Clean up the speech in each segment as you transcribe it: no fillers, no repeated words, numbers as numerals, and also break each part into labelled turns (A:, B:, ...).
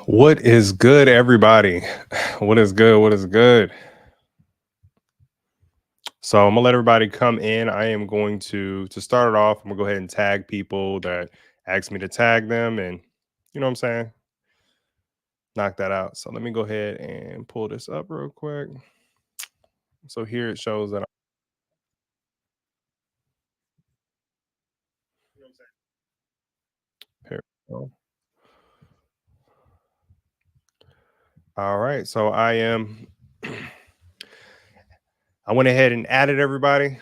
A: What is good, everybody? What is good? What is good? So I'm gonna let everybody come in. I am going to start it off. I'm gonna go ahead and tag people that asked me to tag them, and you know what I'm saying, knock that out. So let me go ahead and pull this up real quick. So here it shows that. Here we go. All right. So I am. I went ahead and added everybody.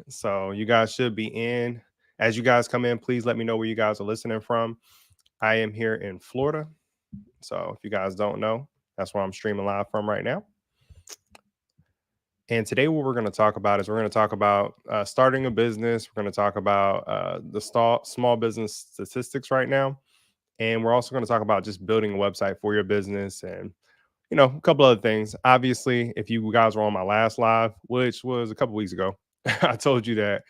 A: So you guys should be in. As you guys come in, please let me know where you guys are listening from. I am here in Florida. So if you guys don't know, that's where I'm streaming live from right now. And today, what we're going to talk about is we're going to talk about starting a business. We're going to talk about the small business statistics right now. And we're also going to talk about just building a website for your business and, a couple other things. Obviously, if you guys were on my last live, which was a couple weeks ago, I told you that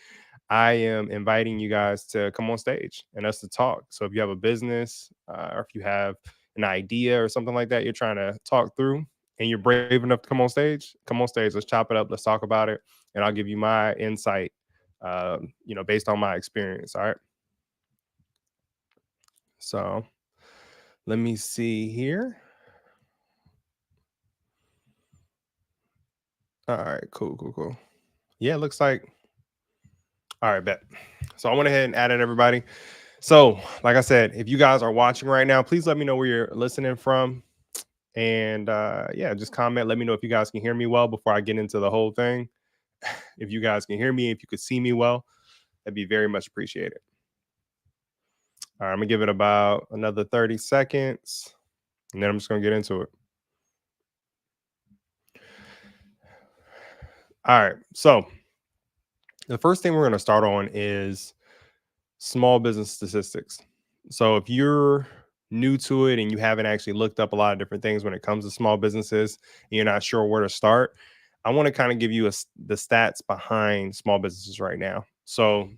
A: I am inviting you guys to come on stage and us to talk. So if you have a business or if you have an idea or something like that you're trying to talk through and you're brave enough to come on stage, come on stage. Let's chop it up. Let's talk about it. And I'll give you my insight, based on my experience. All right. So let me see here. All right. Cool, cool, cool. Yeah, it looks like. All right, bet. So I went ahead and added everybody. So, like I said, if you guys are watching right now, please let me know where you're listening from. And yeah, just comment. Let me know if you guys can hear me well before I get into the whole thing. If you guys can hear me, if you could see me well, that'd be very much appreciated. All right, I'm gonna give it about another 30 seconds, and then I'm just gonna get into it. All right, so the first thing we're gonna start on is small business statistics. So if you're new to it and you haven't actually looked up a lot of different things when it comes to small businesses and you're not sure where to start, I want to kind of give you the stats behind small businesses right now. So,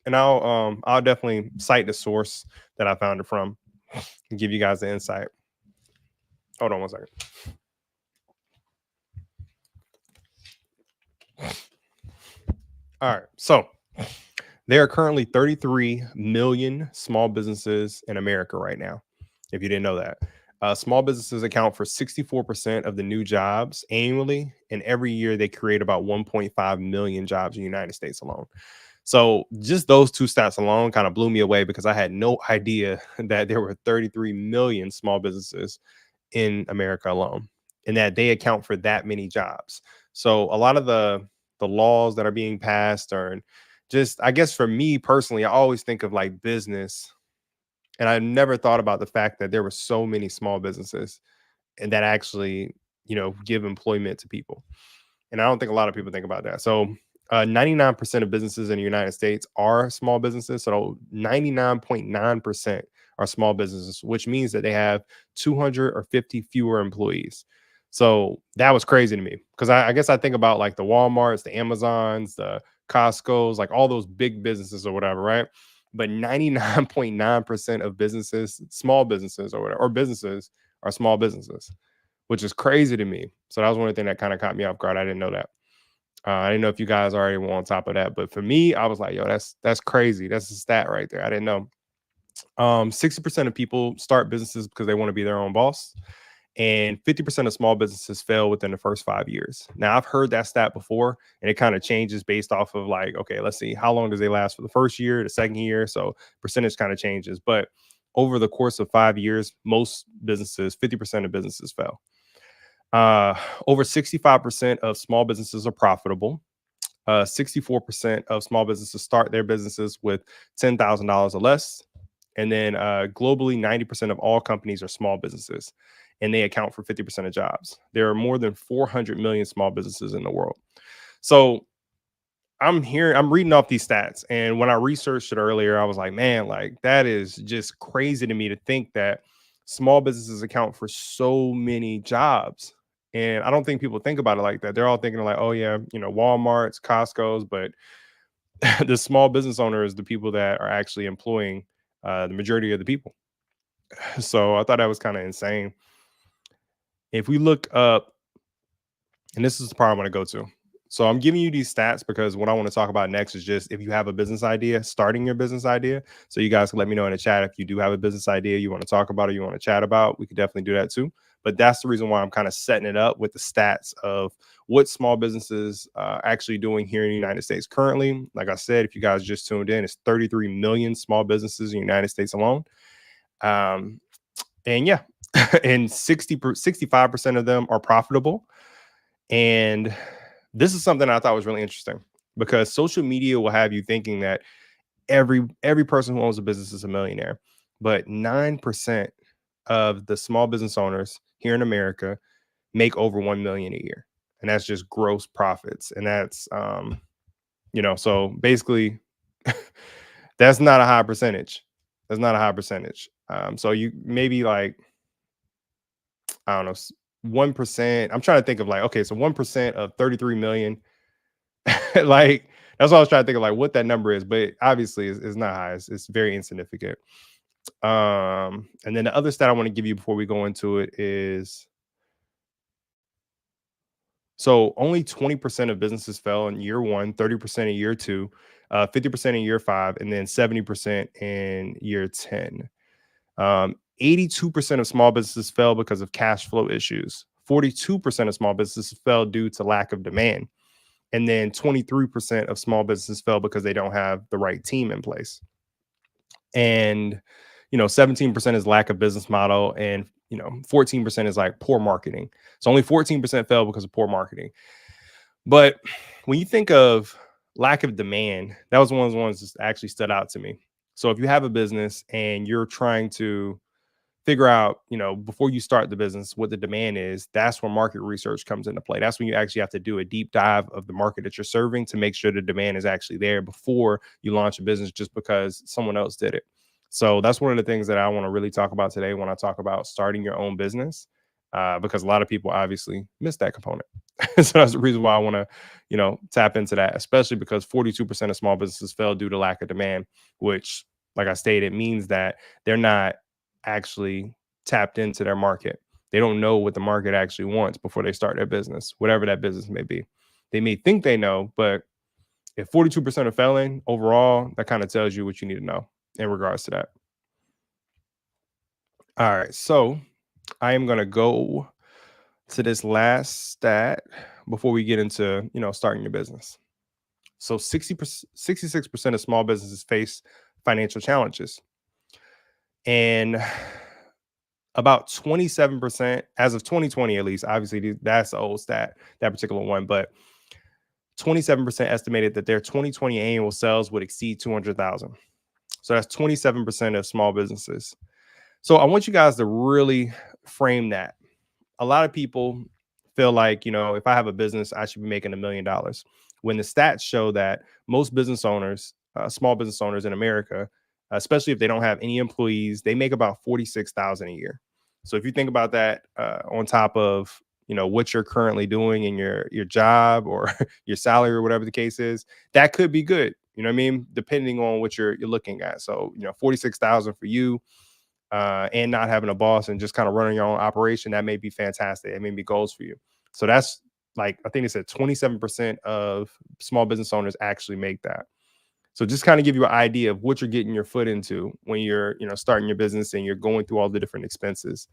A: and I'll definitely cite the source that I found it from and give you guys the insight. Hold on one second. All right. So there are currently 33 million small businesses in America right now, if you didn't know that. Small businesses account for 64% of the new jobs annually, and every year they create about 1.5 million jobs in the United States alone. So, just those two stats alone kind of blew me away because I had no idea that there were 33 million small businesses in America alone, and that they account for that many jobs. So, a lot of the laws that are being passed are just, I guess, for me personally, I always think of like business, and I never thought about the fact that there were so many small businesses and that actually, give employment to people. And I don't think a lot of people think about that. So, 99% of businesses in the United States are small businesses. So, 99.9% are small businesses, which means that they have 250 fewer employees. So, that was crazy to me because I guess I think about like the Walmarts, the Amazons, the Costco's, like all those big businesses or whatever, right? But 99.9% of businesses, small businesses or whatever, or businesses are small businesses, which is crazy to me. So that was one of the things that kind of caught me off guard. I didn't know that. I didn't know if you guys already were on top of that, but for me, I was like, yo, that's crazy. That's a stat right there. I didn't know. 60% of people start businesses because they want to be their own boss, and 50% of small businesses fail within the first 5 years. Now, I've heard that stat before, and it kind of changes based off of like, okay, let's see, how long does they last for the first year, the second year? So percentage kind of changes, but over the course of 5 years, most businesses, 50% of businesses fail. Uh, Over 65% of small businesses are profitable. 64% of small businesses start their businesses with $10,000 or less. And then globally, 90% of all companies are small businesses, and they account for 50% of jobs. There are more than 400 million small businesses in the world. So I'm reading off these stats. And when I researched it earlier, I was like, man, like that is just crazy to me to think that small businesses account for so many jobs. And I don't think people think about it like that. They're all thinking like, oh yeah, Walmart's, Costco's, but the small business owners, the people that are actually employing the majority of the people. So I thought that was kind of insane. If we look up, and this is the part I want to go to. So I'm giving you these stats because what I want to talk about next is just if you have a business idea, starting your business idea. So you guys can let me know in the chat if you do have a business idea you want to talk about or you want to chat about. We could definitely do that too. But that's the reason why I'm kind of setting it up with the stats of what small businesses actually doing here in the United States currently. Like I said, if you guys just tuned in, it's 33 million small businesses in the United States alone. Um, and yeah, and 65% of them are profitable. And this is something I thought was really interesting because social media will have you thinking that every person who owns a business is a millionaire, but 9% of the small business owners here in America make over 1 million a year. And that's just gross profits. And that's so basically that's not a high percentage. That's not a high percentage. So you maybe like, I don't know, 1%. I'm trying to think of like, okay, so 1% of 33 million. Like that's what I was trying to think of, like what that number is, but obviously it's not high. It's very insignificant. And then the other stat I want to give you before we go into it is so only 20% of businesses fail in year one, 30% in year two, 50% in year five, and then 70% in year 10. 82% of small businesses fail because of cash flow issues. 42% of small businesses fail due to lack of demand. And then 23% of small businesses fail because they don't have the right team in place. And 17% is lack of business model, and 14% is like poor marketing. So only 14% fail because of poor marketing. But when you think of lack of demand, that was one of the ones that actually stood out to me. So if you have a business and you're trying to figure out, before you start the business, what the demand is, that's where market research comes into play. That's when you actually have to do a deep dive of the market that you're serving to make sure the demand is actually there before you launch a business just because someone else did it. So that's one of the things that I want to really talk about today when I talk about starting your own business, because a lot of people obviously miss that component. So that's the reason why I want to, tap into that, especially because 42% of small businesses fail due to lack of demand, which, like I stated, means that they're not actually tapped into their market. They don't know what the market actually wants before they start their business, whatever that business may be. They may think they know, but if 42% are failing overall, that kind of tells you what you need to know in regards to that. All right. So I am going to go to this last stat before we get into, starting your business. So 66% of small businesses face financial challenges. And about 27%, as of 2020 at least, obviously that's the old stat, that particular one, but 27% estimated that their 2020 annual sales would exceed 200,000. So that's 27% of small businesses. So I want you guys to really frame that. A lot of people feel like, if I have a business, I should be making $1 million. When the stats show that most business owners, small business owners in America, especially if they don't have any employees, they make about 46,000 a year. So if you think about that, on top of what you're currently doing in your job or your salary or whatever the case is, that could be good. You know what I mean? Depending on what you're looking at. So 46,000 for you, and not having a boss and just kind of running your own operation, that may be fantastic. It may be goals for you. So that's like, I think it said 27% of small business owners actually make that. So just kind of give you an idea of what you're getting your foot into when you're, starting your business and you're going through all the different expenses.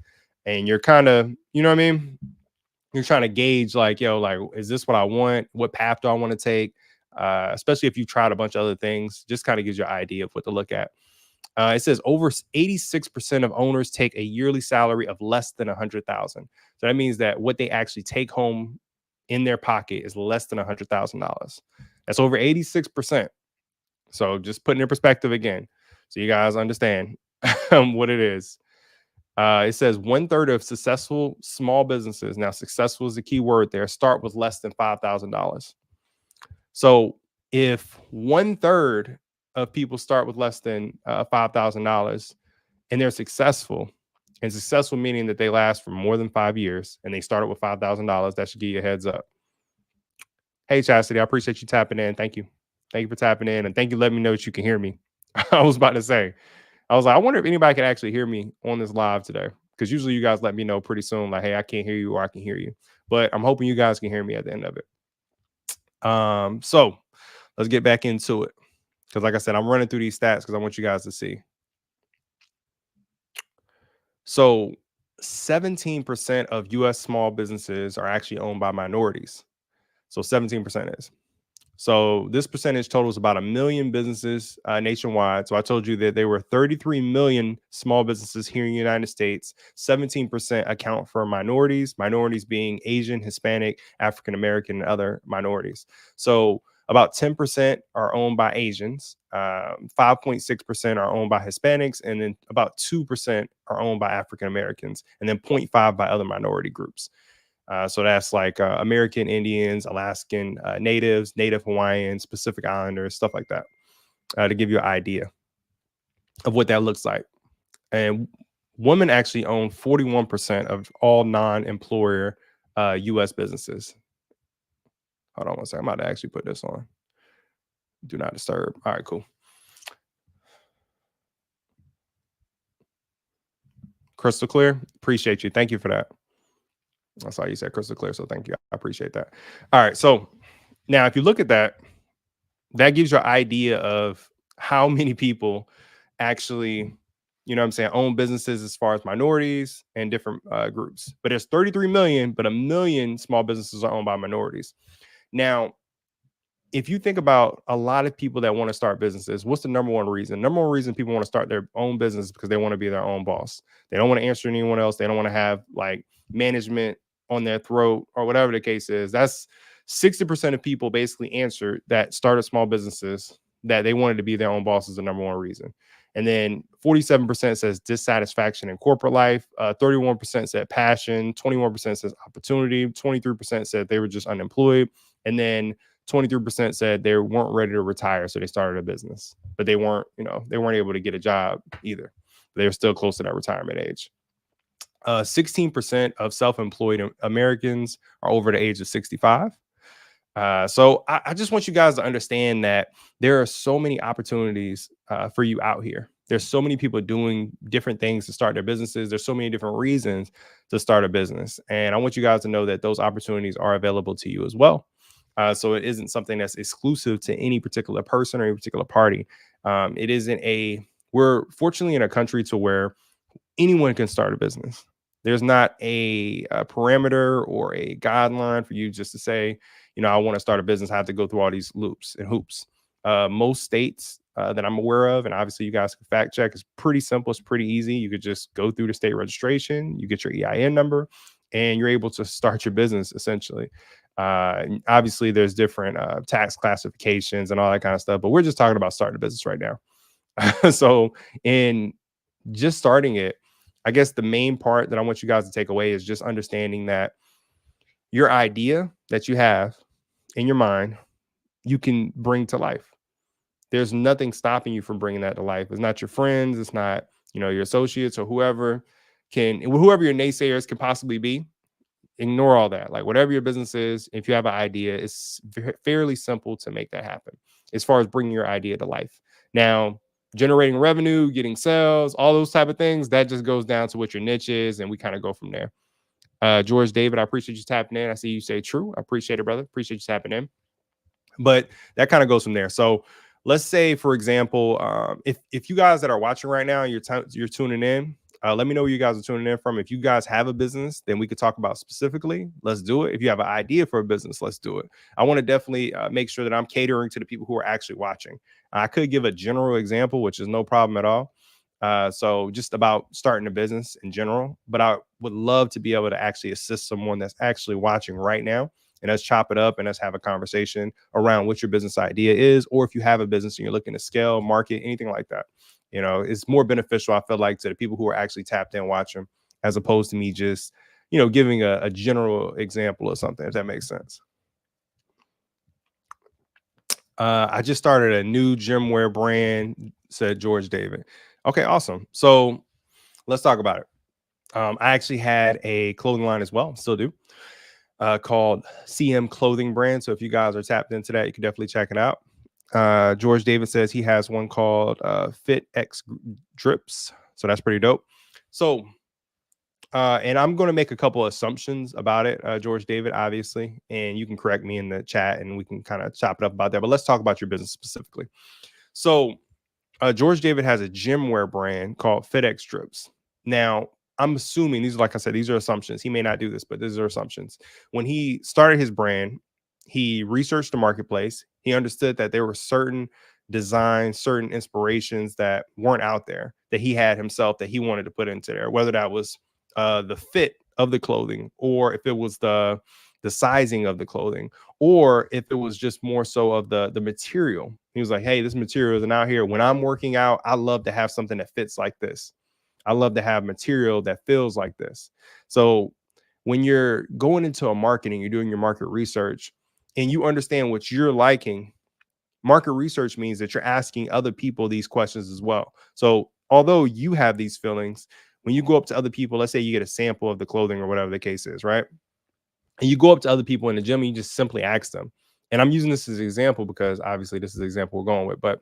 A: And you're kind of, you know what I mean? You're trying to gauge like, like, is this what I want? What path do I want to take? Especially if you've tried a bunch of other things, just kind of gives you an idea of what to look at. It says over 86% of owners take a yearly salary of less than 100,000. So that means that what they actually take home in their pocket is less than $100,000. That's over 86%. So just putting in perspective again, so you guys understand what it is. It says 1/3 of successful small businesses, now successful is the key word there, start with less than $5,000. So if 1/3 of people start with less than $5,000 and they're successful, and successful meaning that they last for more than 5 years and they started with $5,000, that should give you a heads up. Hey, Chastity, I appreciate you tapping in. Thank you. Thank you for tapping in, and thank you for letting me know that you can hear me. I was about to say, I was like, I wonder if anybody can actually hear me on this live today. Because usually you guys let me know pretty soon, like, hey, I can't hear you or I can hear you. But I'm hoping you guys can hear me at the end of it. So let's get back into it. Because like I said, I'm running through these stats because I want you guys to see. So 17% of US small businesses are actually owned by minorities. So 17% is. So this percentage totals about 1 million businesses nationwide. So I told you that there were 33 million small businesses here in the United States. 17% account for minorities, minorities being Asian, Hispanic, African American, and other minorities. So about 10% are owned by Asians, 5.6% are owned by Hispanics, and then about 2% are owned by African Americans, and then 0.5 by other minority groups. So that's like American Indians, Alaskan natives, Native Hawaiians, Pacific Islanders, stuff like that, to give you an idea of what that looks like. And women actually own 41% of all non-employer U.S. businesses. Hold on one second. I'm about to actually put this on. Do not disturb. All right, cool. Crystal clear. Appreciate you. Thank you for that. I saw you said crystal clear, so thank you. I appreciate that. All right, so now if you look at that, that gives you an idea of how many people actually, you know what I'm saying, own businesses as far as minorities and different groups. But there's 33 million, but 1 million small businesses are owned by minorities. Now, if you think about a lot of people that want to start businesses, what's the number one reason? Number one reason people want to start their own business because they want to be their own boss. They don't want to answer anyone else. They don't want to have like management on their throat or whatever the case is. That's 60% of people basically answered that started small businesses that they wanted to be their own boss is the number one reason. And then 47% says dissatisfaction in corporate life. 31% said passion. 21% says opportunity. 23% said they were just unemployed. And then 23% said they weren't ready to retire, so they started a business, but they weren't able to get a job either. They were still close to that retirement age. 16% of self-employed Americans are over the age of 65. So I just want you guys to understand that there are so many opportunities for you out here. There's so many people doing different things to start their businesses. There's so many different reasons to start a business. And I want you guys to know that those opportunities are available to you as well. So it isn't something that's exclusive to any particular person or any particular party. It isn't we're fortunately in a country to where anyone can start a business. There's not a parameter or a guideline for you just to say, I want to start a business. I have to go through all these loops and hoops. Most states that I'm aware of, and obviously you guys can fact check, is pretty simple. It's pretty easy. You could just go through the state registration, you get your EIN number, and you're able to start your business essentially. Obviously, there's different tax classifications and all that kind of stuff, but we're just talking about starting a business right now. So in just starting it, I guess the main part that I want you guys to take away is just understanding that your idea that you have in your mind, you can bring to life. There's nothing stopping you from bringing that to life. It's not your friends. It's not, your associates or whoever your naysayers can possibly be. Ignore all that. Like whatever your business is, if you have an idea, it's fairly simple to make that happen as far as bringing your idea to life. Now, generating revenue, getting sales, all those type of things, that just goes down to what your niche is, and we kind of go from there. George David, I appreciate you tapping in. I see you say true. I appreciate it, brother. Appreciate you tapping in. But that kind of goes from there. So let's say, for example, if you guys that are watching right now, you're tuning in, let me know where you guys are tuning in from. If you guys have a business, then we could talk about specifically. Let's do it. If you have an idea for a business, let's do it. I want to definitely make sure that I'm catering to the people who are actually watching. I could give a general example, which is no problem at all. So just about starting a business in general, but I would love to be able to actually assist someone that's actually watching right now, and let's chop it up and let's have a conversation around what your business idea is, or if you have a business and you're looking to scale, market, anything like that. It's more beneficial, I feel like, to the people who are actually tapped in watching, as opposed to me just, giving a general example or something, if that makes sense. I just started a new gym wear brand, said George David. Okay, awesome. So let's talk about it. I actually had a clothing line as well, still do, called CM Clothing Brand. So if you guys are tapped into that, you can definitely check it out. George David says he has one called Fit X Drips. So that's pretty dope. So, and I'm going to make a couple assumptions about it, George David, obviously, and you can correct me in the chat and we can kind of chop it up about that. But let's talk about your business specifically. So, George David has a gym wear brand called FitX Strips. Now, I'm assuming these, like I said, these are assumptions. He may not do this, but these are assumptions. When he started his brand, he researched the marketplace. He understood that there were certain designs, certain inspirations that weren't out there that he had himself that he wanted to put into there, whether that was the fit of the clothing or if it was the sizing of the clothing or if it was just more so of the material. He was like, hey, this material isn't out here. When I'm working out, I love to have something that fits like this. I love to have material that feels like this. So when you're going into a marketing, you're doing your market research and you understand what you're liking, market research means that you're asking other people these questions as well. So although you have these feelings, when you go up to other people, let's say you get a sample of the clothing or whatever the case is, right? And you go up to other people in the gym and you just simply ask them. And I'm using this as an example because obviously this is the example we're going with. But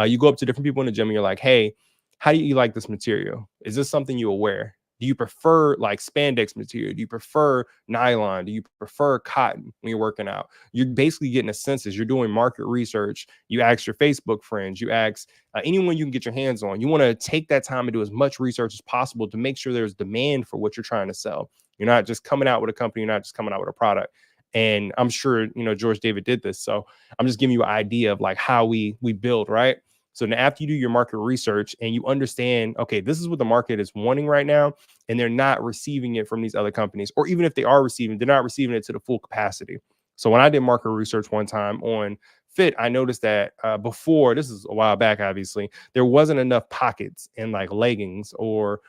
A: you go up to different people in the gym and you're like, hey, how do you like this material? Is this something you will wear? Do you prefer like spandex material? Do you prefer nylon? Do you prefer cotton when you're working out? You're basically getting a census. You're doing market research. You ask your Facebook friends. You ask anyone you can get your hands on. You want to take that time and do as much research as possible to make sure there's demand for what you're trying to sell. You're not just coming out with a company. You're not just coming out with a product. And I'm sure, George David did this. So I'm just giving you an idea of like how we build, right? So now after you do your market research and you understand, okay, this is what the market is wanting right now, and they're not receiving it from these other companies, or even if they are receiving, they're not receiving it to the full capacity. So when I did market research one time on Fit, I noticed that before, this is a while back, obviously, there wasn't enough pockets in like leggings or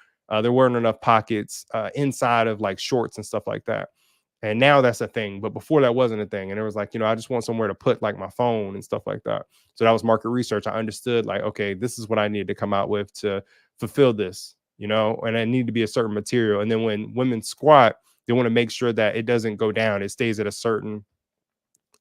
A: there weren't enough pockets inside of like shorts and stuff like that. And now that's a thing. But before that wasn't a thing. And it was like, I just want somewhere to put like my phone and stuff like that. So that was market research. I understood like, okay, this is what I need to come out with to fulfill this, and I need to be a certain material. And then when women squat, they want to make sure that it doesn't go down. It stays at a certain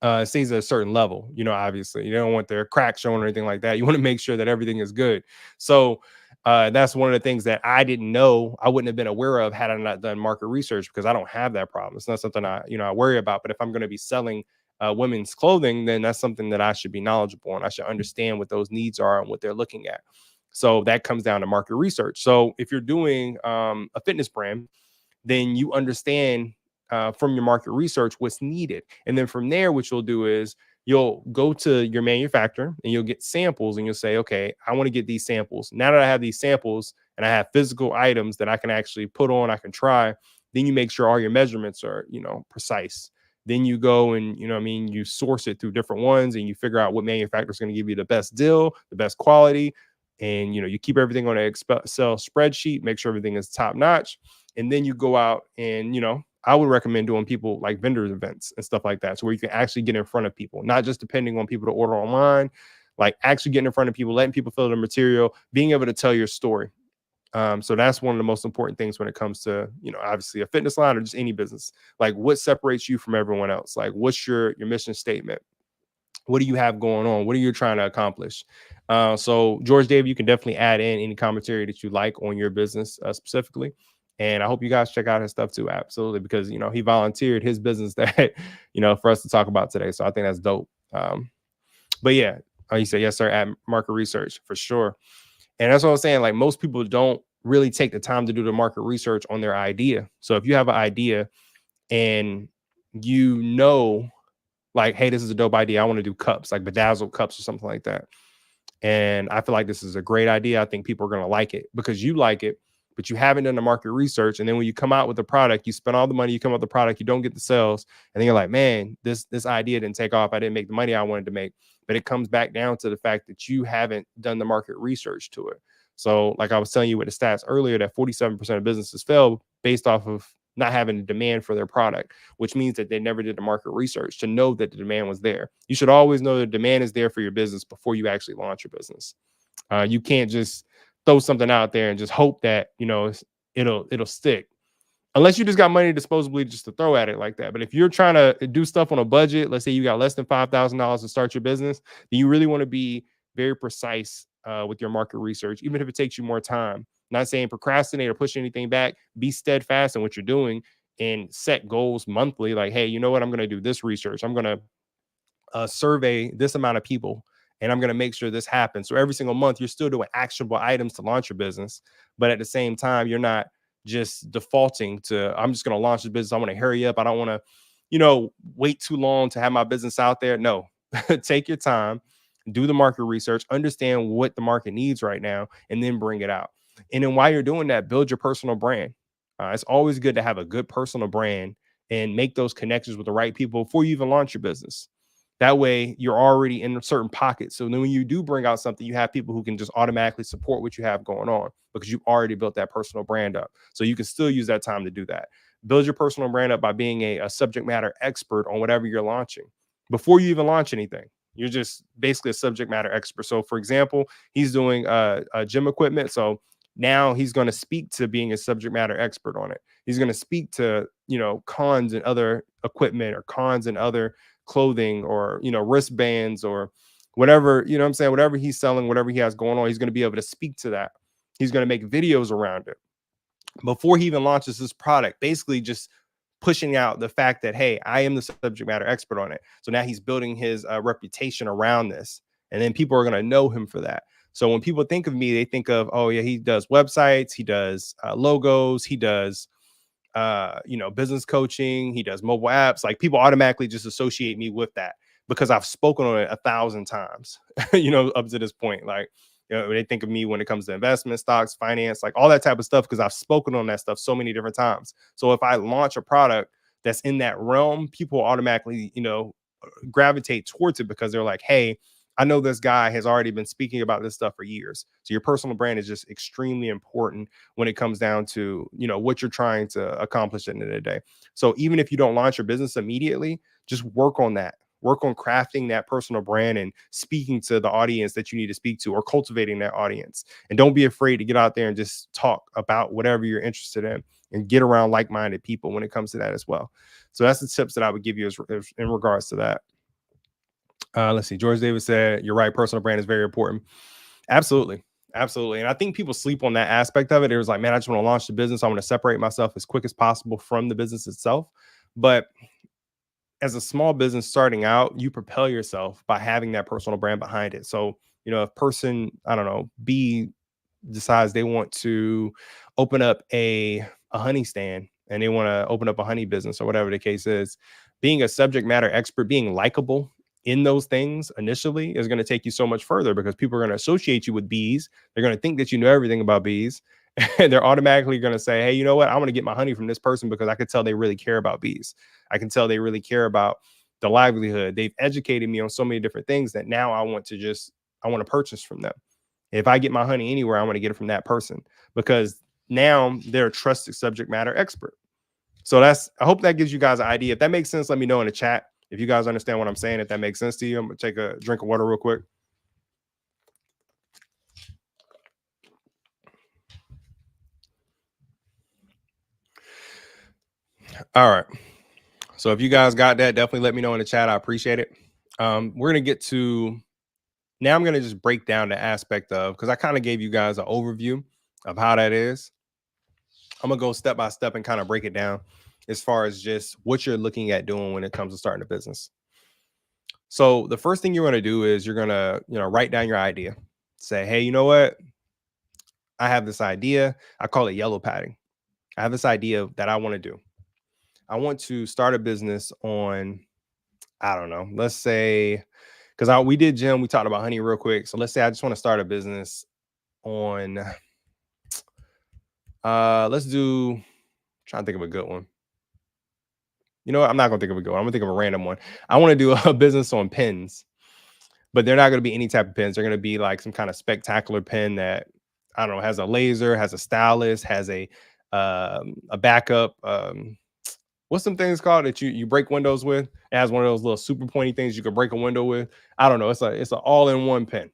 A: level, obviously. You don't want their crack showing or anything like that. You want to make sure that everything is good. So that's one of the things that I didn't know, I wouldn't have been aware of had I not done market research, because I don't have that problem. It's not something I worry about. But if I'm going to be selling women's clothing, then that's something that I should be knowledgeable on. I should understand what those needs are and what they're looking at. So that comes down to market research. So if you're doing a fitness brand, then you understand from your market research what's needed. And then from there, what you'll do is you'll go to your manufacturer and you'll get samples and you'll say, okay, I want to get these samples. Now that I have these samples and I have physical items that I can actually put on, I can try, then you make sure all your measurements are, precise. Then you go and, you source it through different ones and you figure out what manufacturer is going to give you the best deal, the best quality. And, you keep everything on an Excel spreadsheet, make sure everything is top notch. And then you go out and, I would recommend doing people like vendors events and stuff like that. So where you can actually get in front of people, not just depending on people to order online, like actually getting in front of people, letting people feel the material, being able to tell your story. So that's one of the most important things when it comes to, obviously a fitness line or just any business. Like what separates you from everyone else? Like what's your mission statement? What do you have going on? What are you trying to accomplish? So George David, you can definitely add in any commentary that you like on your business specifically. And I hope you guys check out his stuff too. Absolutely. Because, he volunteered his business that, for us to talk about today. So I think that's dope. But yeah, he said, yes, sir, at market research for sure. And that's what I was saying. Like most people don't really take the time to do the market research on their idea. So if you have an idea and like, hey, this is a dope idea, I want to do cups, like bedazzled cups or something like that. And I feel like this is a great idea. I think people are going to like it because you like it, but you haven't done the market research. And then when you come out with the product, you spend all the money, you come out with the product, you don't get the sales. And then you're like, man, this idea didn't take off. I didn't make the money I wanted to make. But it comes back down to the fact that you haven't done the market research to it. So like I was telling you with the stats earlier, that 47% of businesses fail based off of not having a demand for their product, which means that they never did the market research to know that the demand was there. You should always know the demand is there for your business before you actually launch your business. You can't just throw something out there and just hope that, it'll stick. Unless you just got money disposably just to throw at it like that. But if you're trying to do stuff on a budget, let's say you got less than $5,000 to start your business, then you really want to be very precise with your market research, even if it takes you more time. Not saying procrastinate or push anything back. Be steadfast in what you're doing and set goals monthly. Like, hey, you know what? I'm going to do this research. I'm going to survey this amount of people, and I'm going to make sure this happens. So every single month, you're still doing actionable items to launch your business, but at the same time, you're not just defaulting to I'm just going to launch the business. I want to hurry up. I don't want to, wait too long to have my business out there. No, take your time, do the market research, understand what the market needs right now, and then bring it out. And then while you're doing that, build your personal brand. It's always good to have a good personal brand and make those connections with the right people before you even launch your business. That way, you're already in certain pockets. So then when you do bring out something, you have people who can just automatically support what you have going on because you've already built that personal brand up. So you can still use that time to do that. Build your personal brand up by being a subject matter expert on whatever you're launching before you even launch anything. You're just basically a subject matter expert. So, for example, he's doing gym equipment. So now he's going to speak to being a subject matter expert on it. He's going to speak to, cons and other equipment or cons and other clothing or, wristbands or whatever, what I'm saying, whatever he's selling, whatever he has going on, he's going to be able to speak to that. He's going to make videos around it before he even launches his product, basically just pushing out the fact that, hey, I am the subject matter expert on it. So now he's building his reputation around this. And then people are going to know him for that. So when people think of me, they think of, oh, yeah, he does websites, he does logos, he does, business coaching, he does mobile apps. Like people automatically just associate me with that because I've spoken on it 1,000 times, up to this point. Like, they think of me when it comes to investment, stocks, finance, like all that type of stuff, because I've spoken on that stuff so many different times. So if I launch a product that's in that realm, people automatically, gravitate towards it because they're like, hey, I know this guy has already been speaking about this stuff for years. So your personal brand is just extremely important when it comes down to, what you're trying to accomplish at the end of the day. So even if you don't launch your business immediately, just work on that. Work on crafting that personal brand and speaking to the audience that you need to speak to or cultivating that audience. And don't be afraid to get out there and just talk about whatever you're interested in and get around like-minded people when it comes to that as well. So that's the tips that I would give you as in regards to that. Let's see. George Davis said, you're right. Personal brand is very important. Absolutely. Absolutely. And I think people sleep on that aspect of it. It was like, man, I just want to launch the business. I want to separate myself as quick as possible from the business itself. But as a small business starting out, you propel yourself by having that personal brand behind it. So, if person, I don't know, B decides they want to open up a honey stand and they want to open up a honey business or whatever the case is, being a subject matter expert, being likable in those things initially is going to take you so much further because people are going to associate you with bees. They're going to think that you know everything about bees. And they're automatically going to say, hey, you know what? I want to get my honey from this person because I could tell they really care about bees. I can tell they really care about the livelihood. They've educated me on so many different things that now I want to purchase from them. If I get my honey anywhere, I want to get it from that person because now they're a trusted subject matter expert. So I hope that gives you guys an idea. If that makes sense, let me know in the chat. If you guys understand what I'm saying, if that makes sense to you, I'm going to take a drink of water real quick. All right. So if you guys got that, definitely let me know in the chat. I appreciate it. We're going to get to, now I'm going to just break down the aspect of, because I kind of gave you guys an overview of how that is. I'm going to go step by step and kind of break it down as far as just what you're looking at doing when it comes to starting a business. So the first thing you're going to do is you're going to, write down your idea. Say, hey, you know what? I have this idea. I call it yellow padding. I have this idea that I want to do. I want to start a business on, I don't know, let's say, because we did gym, we talked about honey real quick. So let's say I just want to start a business on, let's do, I'm trying to think of a good one. You know what? I'm not going to think of a good one. I'm going to think of a random one. I want to do a business on pens, but they're not going to be any type of pens. They're going to be like some kind of spectacular pen that, I don't know, has a laser, has a stylus, has a backup, what's some things called that you break windows with? It has one of those little super pointy things you can break a window with. I don't know. It's an all-in-one pen.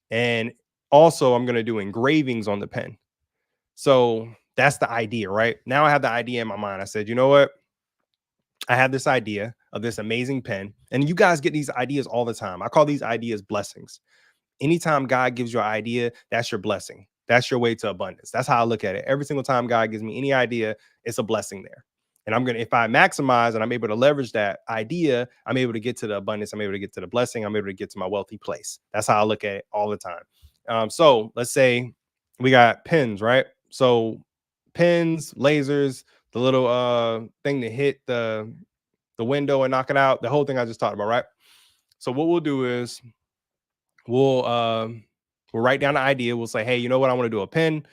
A: And also I'm going to do engravings on the pen. So That's the idea, right? Now I have the idea in my mind. I said, you know what? I have this idea of this amazing pen, and you guys get these ideas all the time. I call these ideas blessings. Anytime God gives you an idea, that's your blessing. That's your way to abundance. That's how I look at it. Every single time God gives me any idea, it's a blessing there. And I'm going to, if I maximize and I'm able to leverage that idea, I'm able to get to the abundance. I'm able to get to the blessing. I'm able to get to my wealthy place. That's how I look at it all the time. So let's say we got pins, right? So pins, lasers, the little thing to hit the window and knock it out, the whole thing I just talked about, right? So what we'll do is we'll we'll write down the idea. We'll say, hey, you know what? I want to do a pen.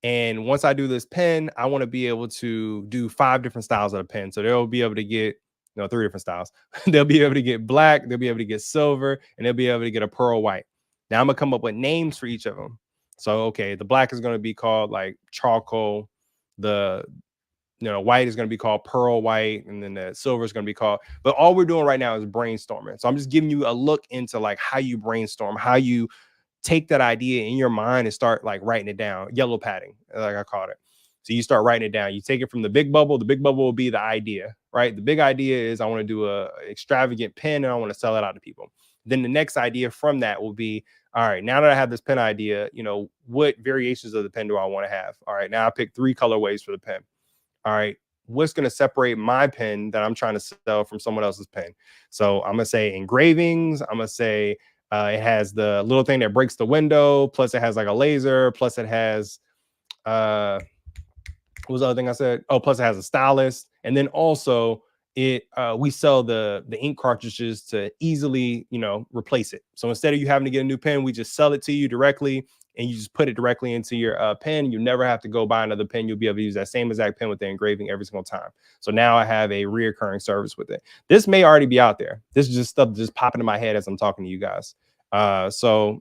A: And once I do this pen, I want to be able to do 5 different styles of the pen. So they'll be able to get, 3 different styles. They'll be able to get black, they'll be able to get silver, and they'll be able to get a pearl white. Now I'm gonna come up with names for each of them. So okay, the black is gonna be called like charcoal, the white is going to be called pearl white, and then the silver is going to be called. But all we're doing right now is brainstorming. So I'm just giving you a look into like how you brainstorm, how you take that idea in your mind and start like writing it down, yellow padding, like I called it. So you start writing it down. You take it from the big bubble. The big bubble will be the idea, right? The big idea is I want to do a extravagant pen and I want to sell it out to people. Then the next idea from that will be, all right, now that I have this pen idea, what variations of the pen do I want to have? All right, now I pick 3 colorways for the pen. All right, what's going to separate my pen that I'm trying to sell from someone else's pen? So I'm going to say engravings. I'm going to say it has the little thing that breaks the window, plus it has like a laser, plus it has what was the other thing I said? Oh, plus it has a stylus. And then also we sell the ink cartridges to easily, replace it. So instead of you having to get a new pen, we just sell it to you directly, and you just put it directly into your pen. You never have to go buy another pen. You'll be able to use that same exact pen with the engraving every single time. So now I have a reoccurring service with it. This may already be out there. This is just stuff just popping in my head as I'm talking to you guys. So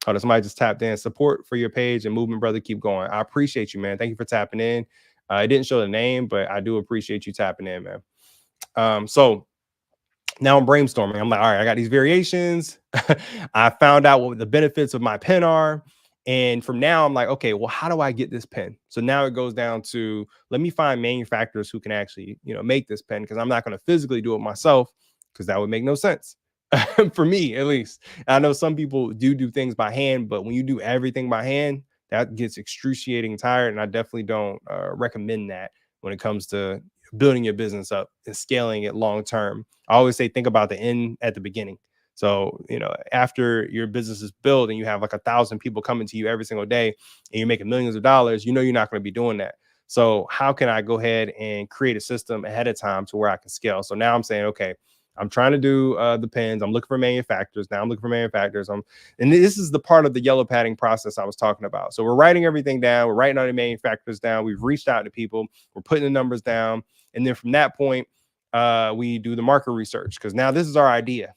A: somebody just tapped in. Support for your page and movement, brother. Keep going. I appreciate you, man. Thank you for tapping in. It didn't show the name, but I do appreciate you tapping in, man. So now I'm brainstorming. I'm like, all right, I got these variations. I found out what the benefits of my pen are. And from now, I'm like, okay, well, how do I get this pen? So now it goes down to, let me find manufacturers who can actually, make this pen, because I'm not going to physically do it myself, because that would make no sense. For me, at least. I know some people do things by hand, but when you do everything by hand, that gets excruciating tired. And I definitely don't recommend that when it comes to building your business up and scaling it long term. I always say, think about the end at the beginning. So, after your business is built and you have like 1,000 people coming to you every single day and you're making millions of dollars, you're not going to be doing that. So how can I go ahead and create a system ahead of time to where I can scale? So now I'm saying, okay, I'm trying to do the pens. I'm looking for manufacturers. Now I'm looking for manufacturers. And this is the part of the yellow padding process I was talking about. So we're writing everything down. We're writing all the manufacturers down. We've reached out to people. We're putting the numbers down. And then from that point, we do the market research, because now this is our idea.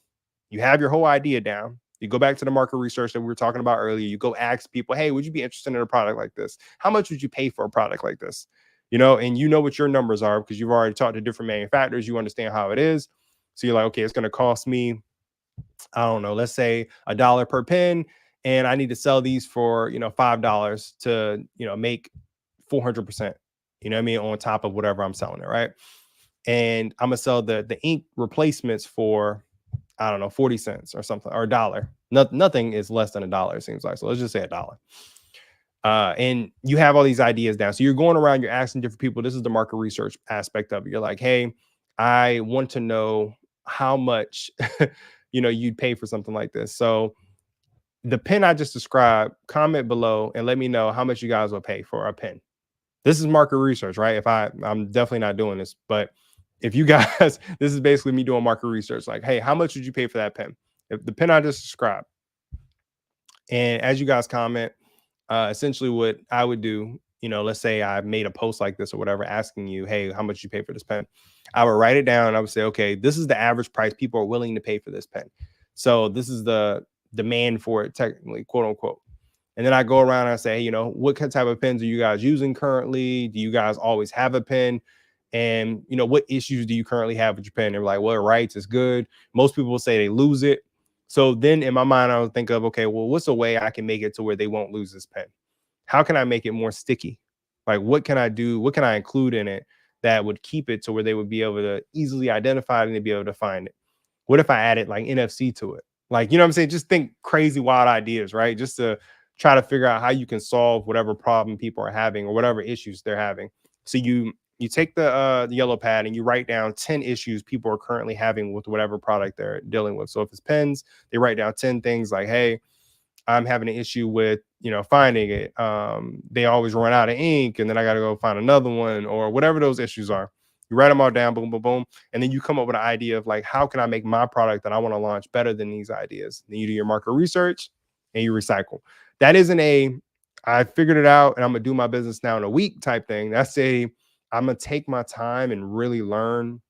A: You have your whole idea down. You go back to the market research that we were talking about earlier. You go ask people, hey, would you be interested in a product like this? How much would you pay for a product like this? And you know what your numbers are, because you've already talked to different manufacturers. You understand how it is. So you're like, okay, it's going to cost me, I don't know, let's say $1 per pen, and I need to sell these for, $5 to, make 400%, on top of whatever I'm selling it, right? And I'm gonna sell the ink replacements for, I don't know, 40 cents or something, or $1. Nothing is less than $1, it seems like. So let's just say $1. And you have all these ideas down. So you're going around, you're asking different people. This is the market research aspect of it. You're like, hey, I want to know how much you'd pay for something like this. So the pen I just described, comment below and let me know how much you guys will pay for a pen. This is market research, right? I'm definitely not doing this, but if you guys, this is basically me doing market research. Like, hey, how much would you pay for that pen? If the pen I just described. And as you guys comment, essentially what I would do, let's say I made a post like this or whatever, asking you, hey, how much you pay for this pen? I would write it down and I would say, okay, this is the average price people are willing to pay for this pen. So this is the demand for it, technically, quote unquote. And then I go around and I say, hey, what type of pens are you guys using currently? Do you guys always have a pen? And, what issues do you currently have with your pen? They're like, well, it writes, it's good. Most people will say they lose it. So then in my mind, I would think of, okay, well, what's a way I can make it to where they won't lose this pen? How can I make it more sticky? Like, what can I do? What can I include in it that would keep it to where they would be able to easily identify it and they'd be able to find it? What if I added like NFC to it? Like, you know what I'm saying? Just think crazy, wild ideas, right? Just to try to figure out how you can solve whatever problem people are having or whatever issues they're having. So you take the yellow pad and you write down 10 issues people are currently having with whatever product they're dealing with. So if it's pens, they write down 10 things like, hey, I'm having an issue with, finding it. They always run out of ink and then I got to go find another one or whatever those issues are. You write them all down, boom, boom, boom. And then you come up with an idea of like, how can I make my product that I want to launch better than these ideas? Then you do your market research and you recycle. That isn't I figured it out and I'm going to do my business now in a week type thing. That's I'm going to take my time and really learn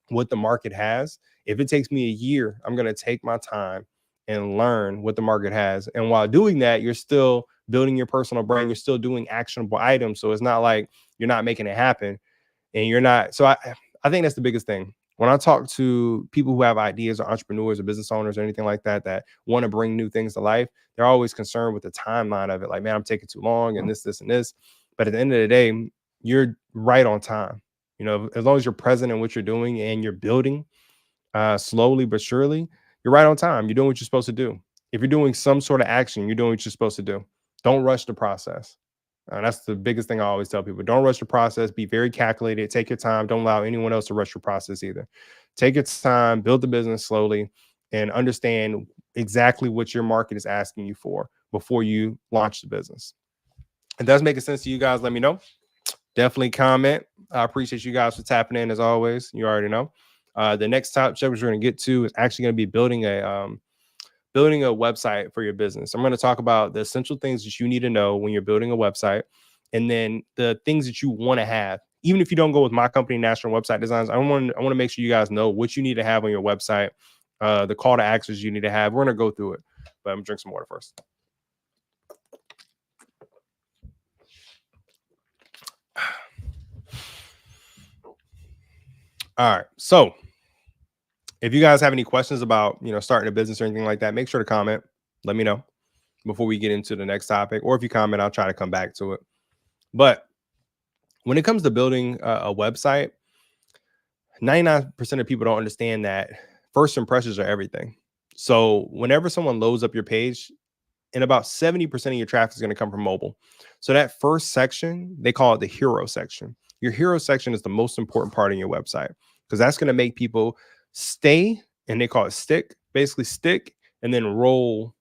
A: what the market has. If it takes me a year, I'm going to take my time and learn what the market has. And while doing that, you're still building your personal brand. You're still doing actionable items. So it's not like you're not making it happen and you're not. So I think that's the biggest thing. When I talk to people who have ideas or entrepreneurs or business owners or anything like that, that want to bring new things to life, they're always concerned with the timeline of it. Like, man, I'm taking too long and this, and this. But at the end of the day, you're right on time. As long as you're present in what you're doing and you're building slowly but surely, you're right on time. You're doing what you're supposed to do. If you're doing some sort of action, you're doing what you're supposed to do. Don't rush the process. That's the biggest thing I always tell people. Don't rush the process. Be very calculated. Take your time. Don't allow anyone else to rush your process either. Take your time, build the business slowly, and understand exactly what your market is asking you for before you launch the business. It does make sense to you guys. Let me know. Definitely comment. I appreciate you guys for tapping in as always. You already know. The next top subject we're going to get to is actually going to be building a website for your business. I'm going to talk about the essential things that you need to know when you're building a website, and then the things that you want to have. Even if you don't go with my company, National Website Designs, I want to make sure you guys know what you need to have on your website, the call to actions you need to have. We're going to go through it, but I'm going to drink some water first. All right. So if you guys have any questions about, starting a business or anything like that, make sure to comment. Let me know before we get into the next topic. Or if you comment, I'll try to come back to it. But when it comes to building a website, 99% of people don't understand that first impressions are everything. So whenever someone loads up your page, and about 70% of your traffic is going to come from mobile. So that first section, they call it the hero section. Your hero section is the most important part of your website because that's going to make people stay, and they call it stick, basically stick and then roll,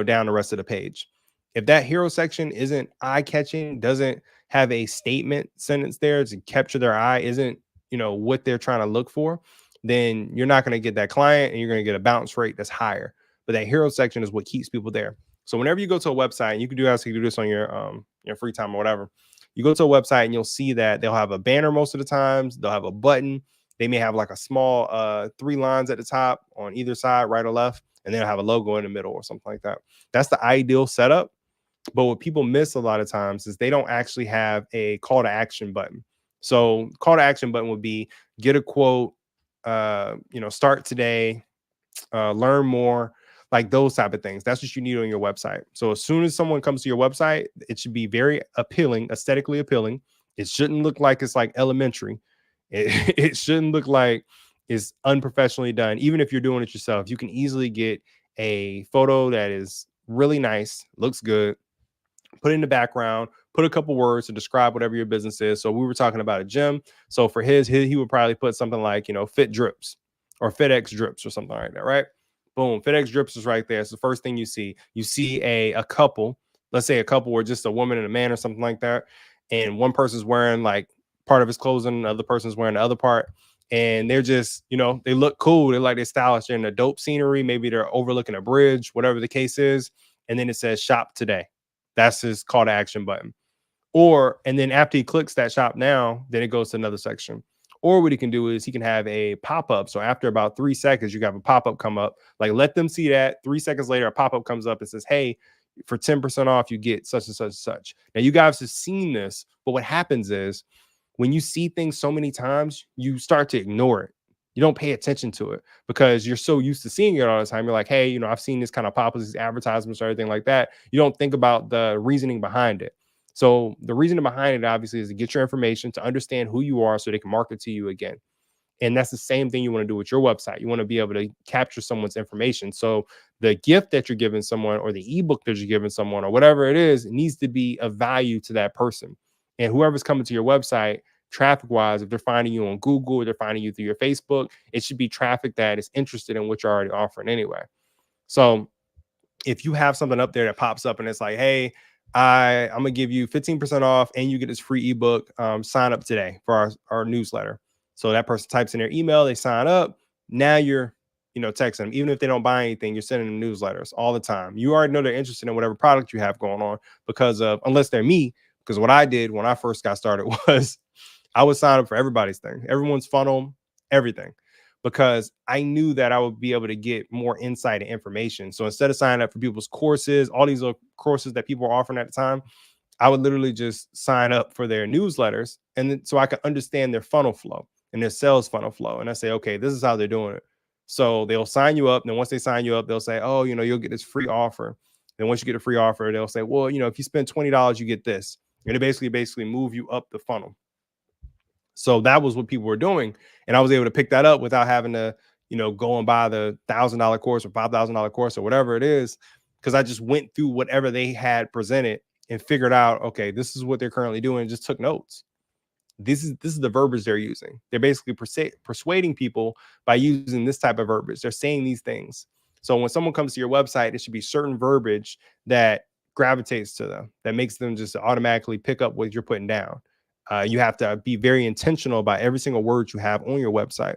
A: down the rest of the page. If that hero section isn't eye-catching, doesn't have a statement sentence there to capture their eye, isn't, what they're trying to look for, then you're not going to get that client and you're going to get a bounce rate that's higher. But that hero section is what keeps people there. So whenever you go to a website, and you can do this on your free time or whatever, you go to a website and you'll see that they'll have a banner most of the times. They'll have a button. They may have like a small 3 lines at the top on either side, right or left, and they'll have a logo in the middle or something like that. That's the ideal setup. But what people miss a lot of times is they don't actually have a call to action button. So call to action button would be get a quote, start today, learn more, like those type of things. That's what you need on your website. So as soon as someone comes to your website, it should be very appealing, aesthetically appealing. It shouldn't look like it's like elementary. It shouldn't look like it's unprofessionally done. Even if you're doing it yourself, you can easily get a photo that is really nice, looks good, put it in the background, put a couple words to describe whatever your business is. So we were talking about a gym. So for his he would probably put something like, Fit Drips or FedEx Drips or something like that, right? Boom, FedEx Drips is right there. It's the first thing you see. You see a couple, let's say a couple or just a woman and a man or something like that. And one person's wearing like part of his clothing, the other person's wearing the other part. And they're just, they look cool. They're stylish. They're in a dope scenery. Maybe they're overlooking a bridge, whatever the case is. And then it says shop today. That's his call to action button. And then after he clicks that shop now, then it goes to another section. Or what he can do is he can have a pop-up. So after about 3 seconds, you have a pop-up come up. Like, let them see that. 3 seconds later, a pop-up comes up and says, hey, for 10% off, you get such and such and such. Now, you guys have seen this, but what happens is when you see things so many times, you start to ignore it. You don't pay attention to it because you're so used to seeing it all the time. You're like, hey, I've seen this kind of pop-ups, these advertisements or everything like that. You don't think about the reasoning behind it. So the reason behind it obviously is to get your information, to understand who you are so they can market to you again. And that's the same thing you want to do with your website. You want to be able to capture someone's information. So the gift that you're giving someone or the ebook that you're giving someone or whatever it is, it needs to be of value to that person. And whoever's coming to your website, traffic wise, if they're finding you on Google or they're finding you through your Facebook, it should be traffic that is interested in what you're already offering anyway. So if you have something up there that pops up and it's like, hey, I'm gonna give you 15% off and you get this free ebook. Sign up today for our newsletter. So that person types in their email, they sign up. Now you're, texting them. Even if they don't buy anything, you're sending them newsletters all the time. You already know they're interested in whatever product you have going on because of, unless they're me, because what I did when I first got started was I would sign up for everybody's thing, everyone's funnel, everything, because I knew that I would be able to get more insight and information. So instead of signing up for people's courses, all these little courses that people were offering at the time, I would literally just sign up for their newsletters. And then, so I could understand their funnel flow and their sales funnel flow. And I say, okay, this is how they're doing it. So they'll sign you up. And then once they sign you up, they'll say, oh, you'll get this free offer. And once you get a free offer, they'll say, well, if you spend $20, you get this. And they basically move you up the funnel. So that was what people were doing. And I was able to pick that up without having to, go and buy the $1,000 course or $5,000 course or whatever it is. Cause I just went through whatever they had presented and figured out, okay, this is what they're currently doing. And just took notes. This is the verbiage they're using. They're basically persuading people by using this type of verbiage. They're saying these things. So when someone comes to your website, it should be certain verbiage that gravitates to them, that makes them just automatically pick up what you're putting down. You have to be very intentional about every single word you have on your website.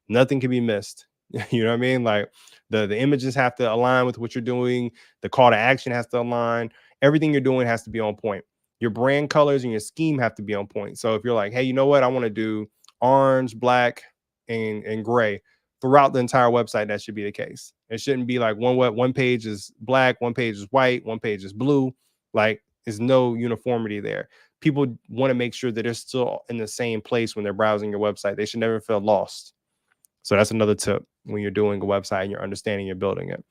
A: Nothing can be missed. You know what I mean? Like the images have to align with what you're doing. The call to action has to align. Everything you're doing has to be on point. Your brand colors and your scheme have to be on point. So if you're like, hey, you know what? I want to do orange, black, and gray throughout the entire website, that should be the case. It shouldn't be like one page is black, one page is white, one page is blue. Like there's no uniformity there. People want to make sure that they're still in the same place when they're browsing your website. They should never feel lost. So that's another tip when you're doing a website and you're understanding you're building it.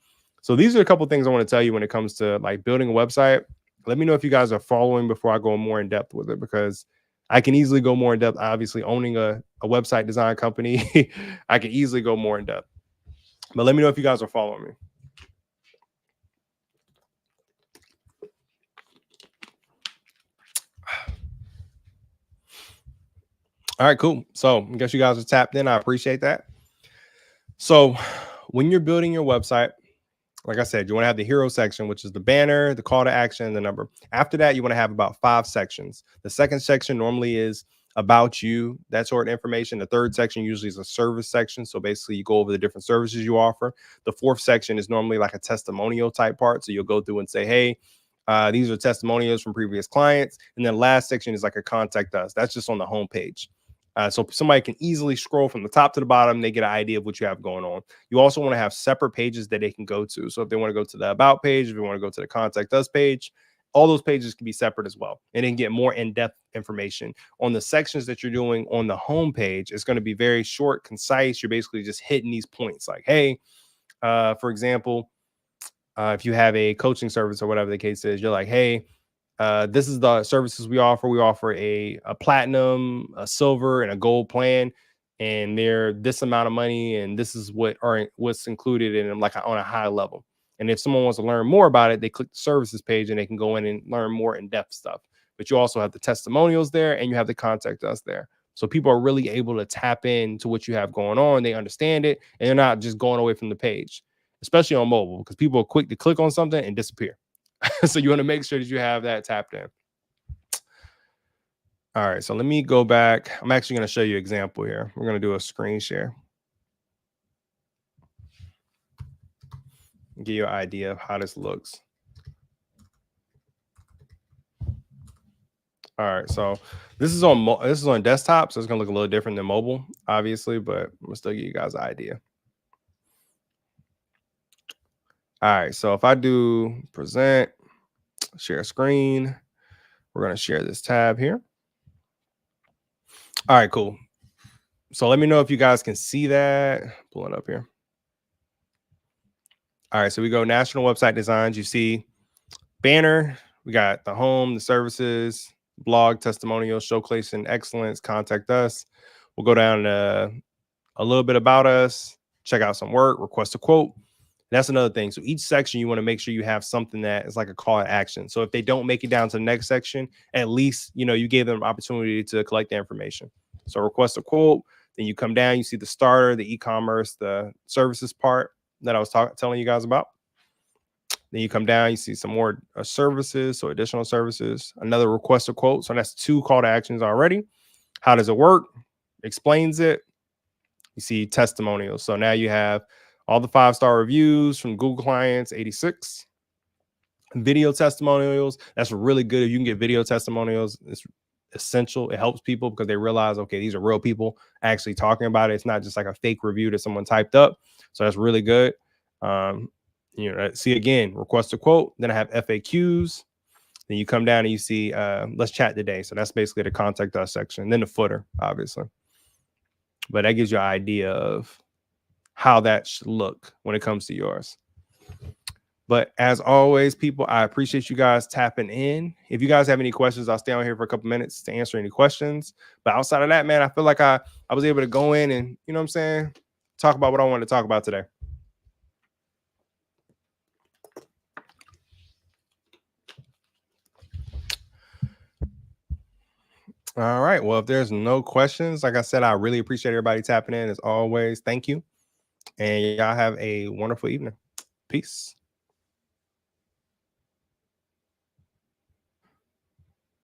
A: So these are a couple of things I want to tell you when it comes to like building a website. Let me know if you guys are following before I go more in depth with it, because I can easily go more in depth. Obviously, owning a website design company, I can easily go more in depth. But let me know if you guys are following me. All right, cool. So I guess you guys are tapped in. I appreciate that. So when you're building your website, like I said, you want to have the hero section, which is the banner, the call to action, and the number. After that, you want to have about 5 sections. The second section normally is about you, that sort of information. The third section usually is a service section. So basically you go over the different services you offer. The fourth section is normally like a testimonial type part. So you'll go through and say, hey, these are testimonials from previous clients. And then last section is like a contact us. That's just on the homepage. So somebody can easily scroll from the top to the bottom. They get an idea of what you have going on. You also want to have separate pages that they can go to. So if they want to go to the about page, if they want to go to the contact us page, all those pages can be separate as well. And then get more in-depth information on the sections that you're doing on the home page. It's going to be very short, concise. You're basically just hitting these points like, hey, for example, if you have a coaching service or whatever the case is, you're like, hey, this is the services we offer. We offer a platinum, a silver, and a gold plan, and they're this amount of money, and this is what's included in them, like on a high level. And if someone wants to learn more about it, they click the services page and they can go in and learn more in-depth stuff. But you also have the testimonials there, and you have the contact us there. So people are really able to tap into what you have going on. They understand it, and they're not just going away from the page, especially on mobile, because people are quick to click on something and disappear. So you want to make sure that you have that tapped in. All right, so let me go back. I'm actually going to show you an example here. We're going to do a screen share. Give you an idea of how this looks. All right, so this is on desktop, so it's going to look a little different than mobile, obviously, but I'm going to still give you guys an idea. All right, so if I do present, share screen, we're going to share this tab here. All right, cool. So let me know if you guys can see that. Pull it up here. All right, so we go national website designs. You see banner, We got the home, the services, blog, testimonials, showcasing excellence, contact us. We'll go down to a little bit about us, check out some work, request a quote. That's another thing. So each section, you want to make sure you have something that is like a call to action. So if they don't make it down to the next section, at least, you gave them an opportunity to collect the information. So request a quote, then you come down, you see the starter, the e-commerce, the services part that I was telling you guys about. Then you come down, you see some more services, so additional services, another request a quote. So that's 2 call to actions already. How does it work? Explains it. You see testimonials. So now you have all the 5-star reviews from Google clients, 86. Video testimonials. That's really good. If you can get video testimonials, it's essential. It helps people because they realize, okay, these are real people actually talking about it. It's not just like a fake review that someone typed up. So that's really good. See again, request a quote. Then I have FAQs. Then you come down and you see let's chat today. So that's basically the contact us section. And then the footer, obviously. But that gives you an idea of how that should look when it comes to yours. But as always, people, I appreciate you guys tapping in. If you guys have any questions, I'll stay on here for a couple minutes to answer any questions. But outside of that, man, I feel like I was able to go in and, you know what I'm saying, talk about what I wanted to talk about today. All right. Well, if there's no questions, like I said, I really appreciate everybody tapping in as always. Thank you. And y'all have a wonderful evening. Peace.